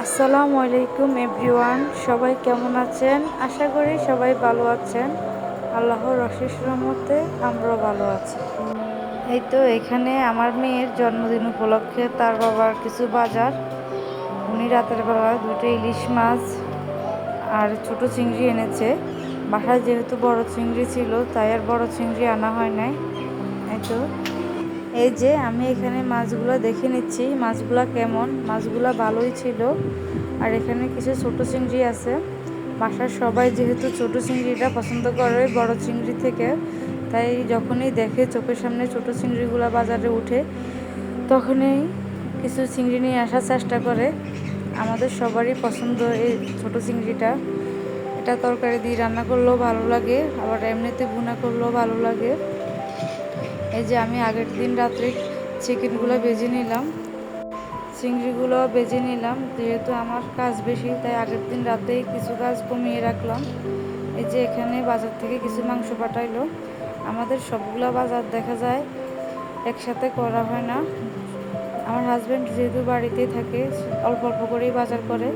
আসসালামু আলাইকুম এভরিওয়ান, সবাই কেমন আছেন? আশা করি সবাই ভালো আছেন। আল্লাহর অশেষ রহমতে আমরাও ভালো আছি। এই তো এখানে আমার মেয়ের জন্মদিন উপলক্ষে তার বাবার কিছু বাজার। উনি রাতের বেলা দুটো ইলিশ মাছ আর ছোট চিংড়ি এনেছে। বাসায় যেহেতু বড় চিংড়ি ছিল তাই আর বড় চিংড়ি আনা হয় নাই। এই তো এই যে আমি এখানে মাছগুলো দেখে নিচ্ছি, মাছগুলো কেমন। মাছগুলো ভালোই ছিল। আর এখানে কিছু ছোট চিংড়ি আছে। বাসার সবাই যেহেতু ছোট চিংড়িটা পছন্দ করে বড় চিংড়ি থেকে, তাই যখনই দেখে চোখের সামনে ছোট চিংড়িগুলো বাজারে উঠে তখনই কিছু চিংড়ি নিয়ে আসার চেষ্টা করে। আমাদের সবারই পছন্দ এই ছোট চিংড়িটা। এটা তরকারি দিয়ে রান্না করলেও ভালো লাগে, আবার এমনিতে ভুনা করলেও ভালো লাগে। এই যে আমি আগের দিন রাত্রে চিকেনগুলো ভেজে নিলাম, চিংড়িগুলো ভেজে নিলাম। যেহেতু আমার কাজ বেশি তাই আগের দিন রাতেই কিছু কাজ কমিয়ে রাখলাম। এই যে এখানে বাজার থেকে কিছু মাংস পাঠাইলো। আমাদের সবগুলো বাজার দেখা যায় একসাথে করা হয় না। আমার হাজব্যান্ড যেহেতু বাড়িতেই থাকে অল্প অল্প করেই বাজার করে।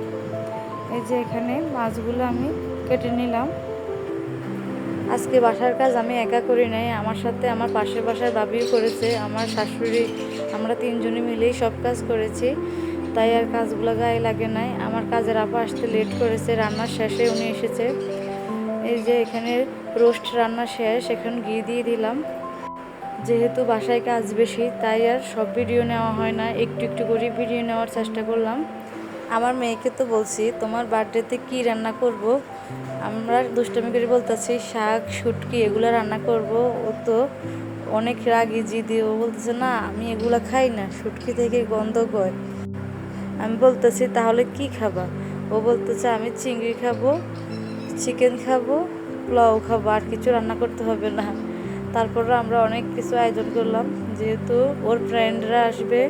এই যে এখানে মাছগুলো আমি কেটে নিলাম। আজকে বাসার কাজ আমি একা করি নাই, আমার সাথে আমার পাশের বাসার ভাবিও করেছে, আমার শাশুড়ি, আমরা তিনজনে মিলেই সব কাজ করেছি। তাই আর কাজগুলো গায়ে লাগে নাই। আমার কাজের আপা আসতে লেট করেছে, রান্নার শেষে উনি এসেছে। এই যে এখানে রোস্ট রান্না শেষ, এখন ঘি দিয়ে দিলাম। যেহেতু বাসায় কাজ বেশি তাই আর সব ভিডিও নেওয়া হয় না, একটু একটু করে ভিডিও নেওয়ার চেষ্টা করলাম। আমার মেয়েকে তো বলছি তোমার বার্থডেতে কি রান্না করব। আমরা দুষ্টামি করে বলতেছি শাক শুটকি এগুলো রান্না করব। ও তো অনেক রাগি জিদি, ও বলতেছে না আমি এগুলো খাই না, শুটকি থেকে গন্ধ গয়। আমি বলতেছি তাহলে কি খাবা? ও বলতেছে আমি চিংড়ি খাবো, চিকেন খাবো, পোলাও খাবো, আর কিছু রান্না করতে হবে না। তারপরে আমরা অনেক কিছু আয়োজন করলাম। যেহেতু ওর ফ্রেন্ডরা আসবে,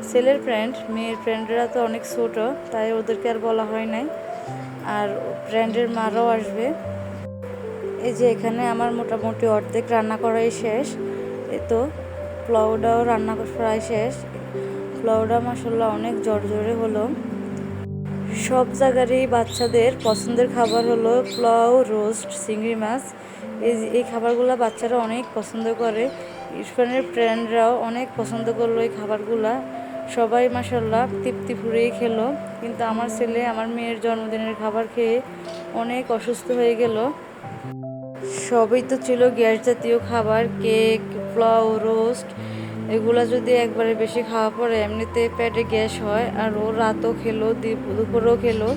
ছেলের ফ্রেন্ড, মেয়ের ফ্রেন্ডরা তো অনেক ছোট, তাই ওদেরকে আর বলা হয় নাই। আর ফ্রেন্ডের মারাও আসবে। এই যে এখানে আমার মোটামুটি অর্ধেক রান্না করাই শেষ। এই তো পোলাওটাও রান্না প্রায় শেষ। পোলাওটা মাসাল্লাহ অনেক জোরে হলো। সব জায়গারই বাচ্চাদের পছন্দের খাবার হলো পোলাও, রোস্ট, চিংড়ি মাছ। এই খাবারগুলো বাচ্চারা অনেক পছন্দ করে। ইরফানের ফ্রেন্ডরাও অনেক পছন্দ করলো এই খাবারগুলা। সবাই মাসাল্লাহ তৃপ্তি ফুরিয়ে খেলো। কিন্তু আমার ছেলে আমার মেয়ের জন্মদিনের খাবার খেয়ে অনেক অসুস্থ হয়ে গেল। সবই তো ছিল গ্যাস জাতীয় খাবার, কেক, পোলাও, রোস্ট। এগুলা যদি একবারে বেশি খাওয়া পড়ে এমনিতে পেটে গ্যাস হয়। আর ও রাতও খেলো, দুপুরেও খেলো।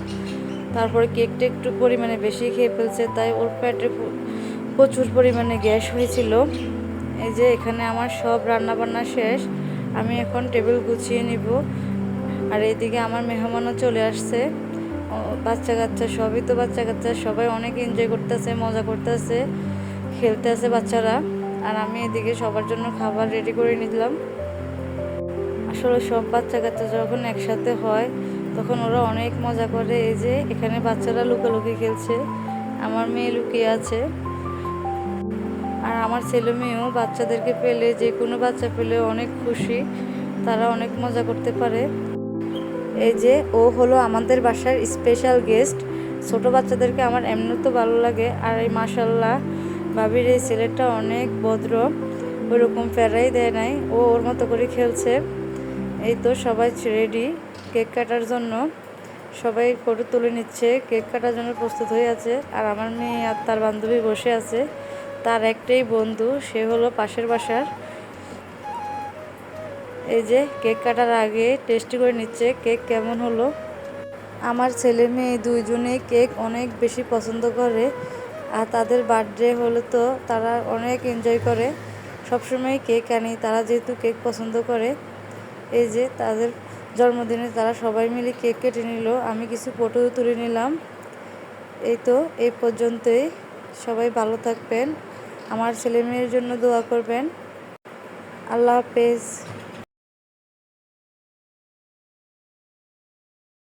তারপরে কেকটা একটু পরিমাণে বেশি খেয়ে ফেলছে, তাই ওর পেটে প্রচুর পরিমাণে গ্যাস হয়েছিল। এই যে এখানে আমার সব রান্না বান্না শেষ, আমি এখন টেবিল গুছিয়ে নিব। আর এইদিকে আমার মেহমানও চলে আসছে। বাচ্চা কাচ্চা সবই তো বাচ্চা কাচ্চা, সবাই অনেক এনজয় করতেছে, মজা করতেছে, খেলতে আছে বাচ্চারা। আর আমি এদিকে সবার জন্য খাবার রেডি করে নিলাম। আসলে সব বাচ্চা কাচ্চা যখন একসাথে হয় তখন ওরা অনেক মজা করে। এই যে এখানে বাচ্চারা লুকালুকি খেলছে, আমার মেয়ে লুকিয়ে আছে। আর আমার ছেলে মেয়েও বাচ্চাদেরকে পেলে, যে কোনো বাচ্চা পেলে অনেক খুশি, তারা অনেক মজা করতে পারে। এই যে ও হলো আমাদের বাসার স্পেশাল গেস্ট। ছোট বাচ্চাদেরকে আমার এমনি তো ভালো লাগে। আর এই মাশাল্লাহ ভাবির এই ছেলেটা অনেক ভদ্র, ওইরকম ফেরাই দেয় নাই, ও ওর মতো করে খেলছে। এই তো সবাই রেডি কেক কাটার জন্য, সবাই ফটো তুলে নিচ্ছে, কেক কাটার জন্য প্রস্তুত হয়ে আছে। আর আমার মেয়ে আর তার বান্ধবী বসে আছে। তার একটাই বন্ধু, সে হলো পাশের বাসার। এই যে কেক কাটার আগে টেস্ট করে নিচ্ছে কেক কেমন হলো। আমার ছেলে মেয়ে দুইজনেই কেক অনেক বেশি পছন্দ করে। আর তাদের বার্থডে হলে তো তারা অনেক এনজয় করে, সবসময় কেক আনি তারা যেহেতু কেক পছন্দ করে। এই যে তাদের জন্মদিনে তারা সবাই মিলে কেক কেটে নিল, আমি কিছু ফটো তুলে নিলাম। এই তো এই পর্যন্তই। সবাই ভালো থাকবেন, আমার ছেলে মেয়ের জন্য দোয়া করবেন। আল্লাহ হাফেজ।